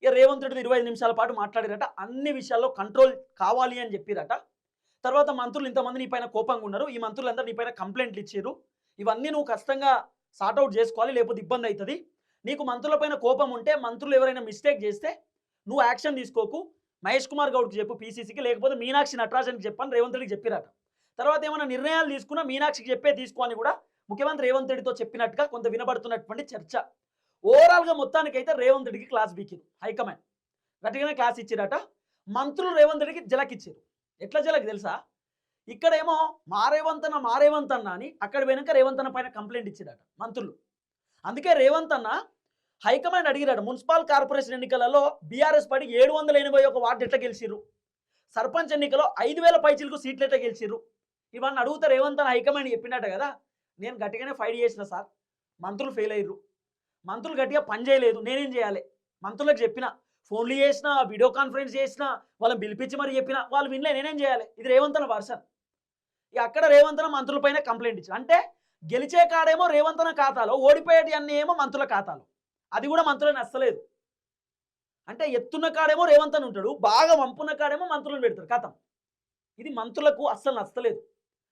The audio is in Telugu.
ఇక రేవంత్ రెడ్డి 25 నిమిషాల పాటు మాట్లాడారట. అన్ని విషయాల్లో కంట్రోల్ కావాలి అని చెప్పిరట. తర్వాత మంత్రులు ఇంతమంది నీ పైన కోపంగా ఉన్నారు. ఈ మంత్రులందరూ నీ పైన కంప్లైంట్లు ఇచ్చిర్రు. ఇవన్నీ నువ్వు ఖచ్చితంగా సార్ట్ ఔట్ చేసుకోవాలి. లేకపోతే ఇబ్బంది అవుతుంది. నీకు మంత్రుల పైన కోపం ఉంటే మంత్రులు ఎవరైనా మిస్టేక్ చేస్తే నువ్వు యాక్షన్ తీసుకోకు. మహేష్ కుమార్ గౌడ్కి చెప్పు పీసీసీకి, లేకపోతే మీనాక్షి నటరాజన్కి చెప్పని రేవంత్ రెడ్డికి చెప్పిరట. తర్వాత ఏమైనా నిర్ణయాలు తీసుకున్నా మీనాక్షికి తీసుకో అని కూడా ముఖ్యమంత్రి రేవంత్ రెడ్డితో చెప్పినట్టుగా కొంత వినబడుతున్నటువంటి చర్చ. ఓవరాల్గా మొత్తానికైతే రేవంత్ రెడ్డికి క్లాస్ బీకిరు హైకమాండ్. గట్టిగానే క్లాస్ ఇచ్చిరట. మంత్రులు రేవంత్ రెడ్డికి జలకిచ్చారు. ఎట్లా జలకి తెలుసా? ఇక్కడేమో మా రేవంత్ అన్న అని, అక్కడ వెనుక రేవంత్ అన్న పైన కంప్లైంట్ ఇచ్చిరట మంత్రులు. అందుకే రేవంత్ అన్న హైకమాండ్ అడిగిరాడు, మున్సిపల్ కార్పొరేషన్ ఎన్నికలలో బీఆర్ఎస్ పడి 781 వార్డు ఎట్లా గెలిచిర్రు, సర్పంచ్ ఎన్నికలో 5000 పైచిలకు సీట్లు ఎట్లా గెలిచిర్రు, ఇవన్నీ అడుగుతా రేవంత్ అన్న హైకమాండ్ చెప్పినట్ట కదా. నేను గట్టిగానే ఫైట్ చేసిన సార్, మంత్రులు ఫెయిల్ అయ్యారు, మంత్రులు గట్టిగా పని చేయలేదు, నేనేం చేయాలి? మంత్రులకు చెప్పిన, ఫోన్లు చేసిన, వీడియో కాన్ఫరెన్స్ చేసిన, వాళ్ళని పిలిపించి మరి చెప్పిన, వాళ్ళు వినలే, నేనేం చేయాలి? ఇది రేవంత్ అన్న వర్షన్. ఇక అక్కడ రేవంత్ అన్న మంత్రుల పైన కంప్లైంట్ ఇచ్చారు. అంటే గెలిచే కాడేమో రేవంత్ అన్న ఖాతాలో, ఓడిపోయేటి అన్నీ ఏమో మంత్రుల ఖాతాలో. అది కూడా మంత్రులను నచ్చలేదు. అంటే ఎత్తున్న కాడేమో రేవంత్ అన్న ఉంటాడు, బాగా వంపున్న కాడేమో మంత్రులను పెడతారు కథం. ఇది మంత్రులకు అస్సలు నచ్చలేదు.